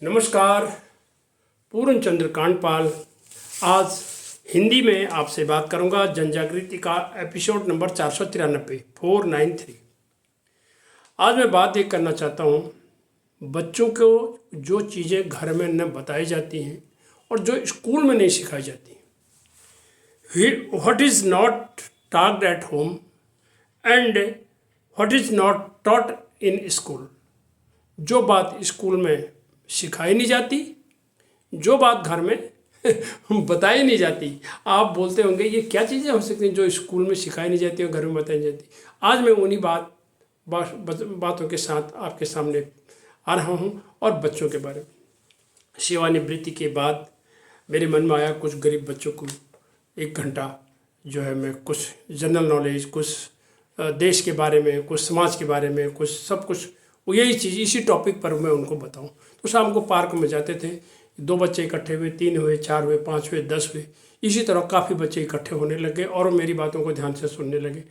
नमस्कार। पूर्ण चंद्र कांडपाल आज हिंदी में आपसे बात करूंगा। जनजागृति का एपिसोड नंबर 493। आज मैं बात ये करना चाहता हूँ बच्चों को जो चीज़ें घर में न बताई जाती हैं और जो स्कूल में नहीं सिखाई जाती। What is not talked at home and what is not taught in school. जो बात स्कूल में सिखाई नहीं जाती, जो बात घर में बताई नहीं जाती। आप बोलते होंगे ये क्या चीज़ें हो सकती हैं जो स्कूल में सिखाई नहीं जाती और घर में बताई नहीं जाती। आज मैं उन्हीं बातों के साथ आपके सामने आ रहा हूँ और बच्चों के बारे में। सेवानिवृत्ति के बाद मेरे मन में आया कुछ गरीब बच्चों को 1 घंटा जो है मैं कुछ जनरल नॉलेज, कुछ देश के बारे में, कुछ समाज के बारे में, कुछ सब कुछ यही चीज़ इसी टॉपिक पर मैं उनको बताऊं। तो शाम को पार्क में जाते थे, 2 बच्चे इकट्ठे हुए, 3 हुए, 4 हुए, 5 हुए, 10 हुए। इसी तरह काफ़ी बच्चे इकट्ठे होने लगे और मेरी बातों को ध्यान से सुनने लगे।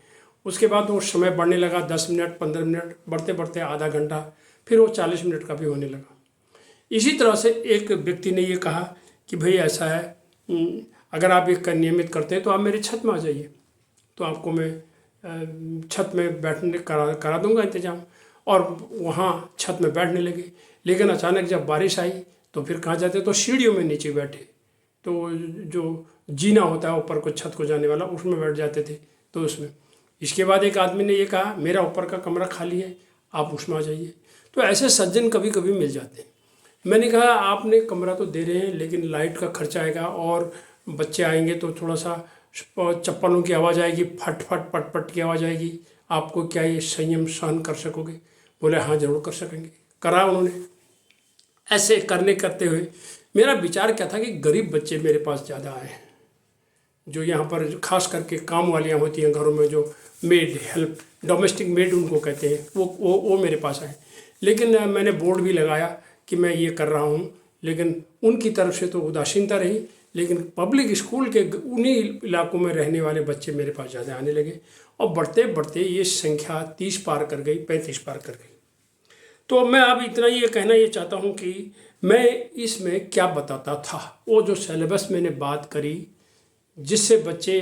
उसके बाद वो समय बढ़ने लगा, 10 मिनट, 15 मिनट, बढ़ते बढ़ते आधा घंटा, फिर वो 40 मिनट का भी होने लगा। इसी तरह से एक व्यक्ति ने ये कहा कि भाई ऐसा है, अगर आप ये नियमित करते हैं तो आप मेरे छत में आ जाइए, तो आपको मैं छत में बैठने करा दूंगा इंतजाम। और वहाँ छत में बैठने लगे। लेकिन अचानक जब बारिश आई तो फिर कहाँ जाते, तो सीढ़ियों में नीचे बैठे। तो जो जीना होता है ऊपर को छत को जाने वाला, उसमें बैठ जाते थे। तो उसमें इसके बाद एक आदमी ने ये कहा मेरा ऊपर का कमरा खाली है, आप उसमें आ जाइए। तो ऐसे सज्जन कभी कभी मिल जाते हैं। मैंने कहा आपने कमरा तो दे रहे हैं लेकिन लाइट का खर्चा आएगा और बच्चे आएंगे तो थोड़ा सा चप्पलों की आवाज़ आएगी, फट फट पट पट की आवाज़ आएगी, आपको क्या ये संयम सहन कर सकोगे? बोले हाँ जरूर कर सकेंगे। करा उन्होंने। ऐसे करते हुए मेरा विचार क्या था कि गरीब बच्चे मेरे पास ज़्यादा आए हैं, जो यहाँ पर खास करके काम वालियाँ होती हैं घरों में, जो मेड हेल्प, डोमेस्टिक मेड उनको कहते हैं, वो मेरे पास आए। लेकिन मैंने बोर्ड भी लगाया कि मैं ये कर रहा हूँ, लेकिन उनकी तरफ से तो उदासीनता रही। लेकिन पब्लिक स्कूल के उन्हीं इलाकों में रहने वाले बच्चे मेरे पास ज़्यादा आने लगे और बढ़ते बढ़ते ये संख्या 30 पार कर गई, 35 पार कर गई। तो मैं अब इतना ये कहना ये चाहता हूँ कि मैं इसमें क्या बताता था। वो जो सिलेबस मैंने बात करी जिससे बच्चे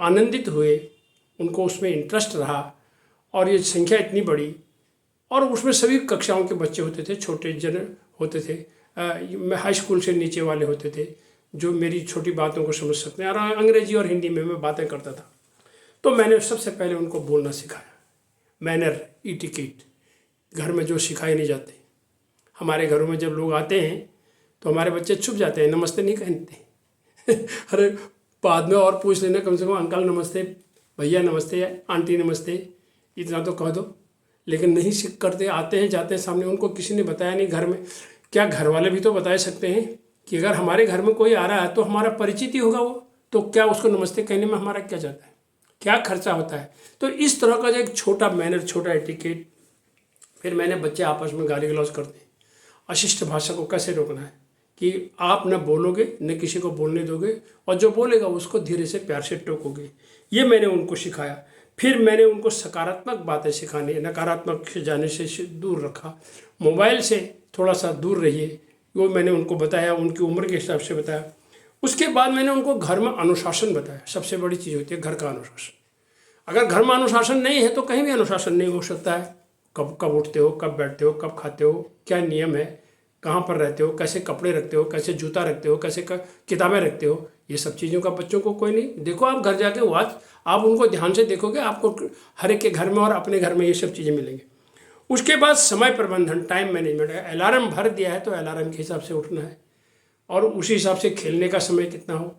आनंदित हुए, उनको उसमें इंटरेस्ट रहा और ये संख्या इतनी बड़ी, और उसमें सभी कक्षाओं के बच्चे होते थे, छोटे जन होते थे, मैं हाई स्कूल से नीचे वाले होते थे जो मेरी छोटी बातों को समझ सकते हैं। और अंग्रेजी और हिंदी में मैं बातें करता था। तो मैंने सबसे पहले उनको बोलना सिखाया, मैनर, इटिकेट, घर में जो सिखाए नहीं जाते। हमारे घरों में जब लोग आते हैं तो हमारे बच्चे छुप जाते हैं, नमस्ते नहीं कहते अरे बाद में और पूछ लेना, कम से कम अंकल नमस्ते, भैया नमस्ते, आंटी नमस्ते, इतना तो कह दो। लेकिन नहीं सीख करते, आते हैं जाते हैं सामने, उनको किसी ने बताया नहीं। घर में क्या घर वाले भी तो बता सकते हैं कि अगर हमारे घर में कोई आ रहा है तो हमारा परिचित ही होगा वो, तो क्या उसको नमस्ते कहने में हमारा क्या जाता है, क्या खर्चा होता है। तो इस तरह का जो एक छोटा मैनर, छोटा एटिकेट। फिर मैंने बच्चे आपस में गाली गलौज करते हैं, अशिष्ट भाषा को कैसे रोकना है कि आप न बोलोगे न किसी को बोलने दोगे, और जो बोलेगा उसको धीरे से प्यार से टोकोगे। ये मैंने उनको सिखाया। फिर मैंने उनको सकारात्मक बातें सिखानी, नकारात्मक से जाने से दूर रखा। मोबाइल से थोड़ा सा दूर रहिए, वो मैंने उनको बताया, उनकी उम्र के हिसाब से बताया। उसके बाद मैंने उनको घर में अनुशासन बताया। सबसे बड़ी चीज़ होती है घर का अनुशासन। अगर घर में अनुशासन नहीं है तो कहीं भी अनुशासन नहीं हो सकता है। कब कब उठते हो, कब बैठते हो, कब खाते हो, क्या नियम है, कहाँ पर रहते हो, कैसे कपड़े रखते हो, कैसे जूता रखते हो, कैसे किताबें रखते हो, ये सब चीज़ों का बच्चों को कोई नहीं। देखो आप घर जाके आज आप उनको ध्यान से देखोगे, आपको हर एक के घर में और अपने घर में ये सब चीज़ें मिलेंगी। उसके बाद समय प्रबंधन, टाइम मैनेजमेंट है। अलार्म भर दिया है तो अलार्म के हिसाब से उठना है और उसी हिसाब से खेलने का समय कितना हो,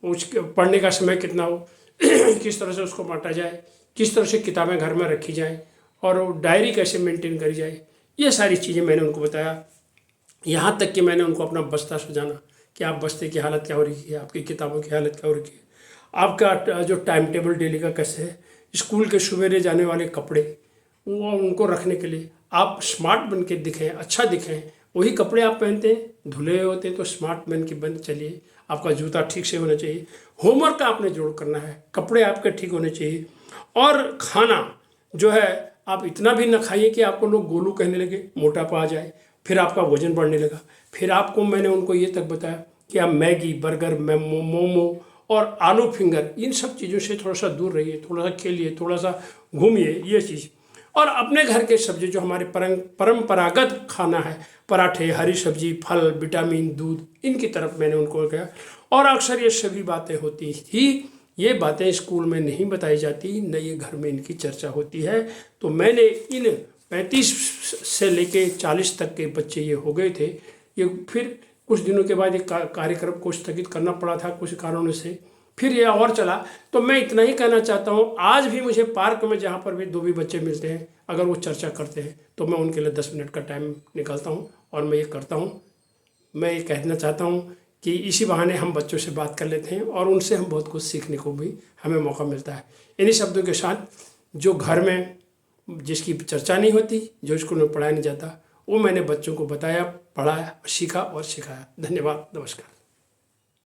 उसके पढ़ने का समय कितना हो, किस तरह से उसको बांटा जाए, किस तरह से किताबें घर में रखी जाए और डायरी कैसे मेंटेन करी जाए। ये सारी चीज़ें मैंने उनको बताया। यहाँ तक कि मैंने उनको अपना बस्ता सजाना कि आप बस्ते की हालत क्या हो रही है, आपकी किताबों की हालत क्या हो रही है, आपका जो टाइम टेबल डेली का कैसे है, स्कूल के सवेरे जाने वाले कपड़े वो उनको रखने के लिए आप स्मार्ट बन के दिखें, अच्छा दिखें। वही कपड़े आप पहनते हैं, धुले हुए होते हैं, तो स्मार्ट बन के बन चलिए। आपका जूता ठीक से होना चाहिए, होमवर्क का आपने जोड़ करना है, कपड़े आपके ठीक होने चाहिए। और खाना जो है आप इतना भी ना खाइए कि आपको लोग गोलू कहने लगे, मोटापा आ जाए। फिर आपका वजन बढ़ने लगा। फिर आपको मैंने उनको ये तक बताया कि आप मैगी, बर्गर, मोमो और आलू फिंगर, इन सब चीज़ों से थोड़ा सा दूर रहिए, थोड़ा सा खेलिए, थोड़ा सा घूमिए, ये चीज़। और अपने घर के सब्जी जो हमारे परंपरागत खाना है, पराठे, हरी सब्जी, फल, विटामिन, दूध, इनकी तरफ मैंने उनको कहा। और अक्सर ये सभी बातें होती थी, ये बातें स्कूल में नहीं बताई जाती, न ये घर में इनकी चर्चा होती है। तो मैंने इन 35 से लेके 40 तक के बच्चे ये हो गए थे। ये फिर कुछ दिनों के बाद ये कार्यक्रम को स्थगित करना पड़ा था कुछ कारणों से, फिर ये और चला। तो मैं इतना ही कहना चाहता हूँ, आज भी मुझे पार्क में जहाँ पर भी 2 भी बच्चे मिलते हैं, अगर वो चर्चा करते हैं तो मैं उनके लिए 10 मिनट का टाइम निकालता हूँ और मैं ये करता हूँ। मैं ये कहना चाहता हूँ कि इसी बहाने हम बच्चों से बात कर लेते हैं और उनसे हम बहुत कुछ सीखने को भी हमें मौका मिलता है। इन्हीं शब्दों के साथ, जो घर में जिसकी चर्चा नहीं होती, जो स्कूल में पढ़ाया नहीं जाता, वो मैंने बच्चों को बताया, पढ़ाया, सीखा और सिखाया। धन्यवाद, नमस्कार।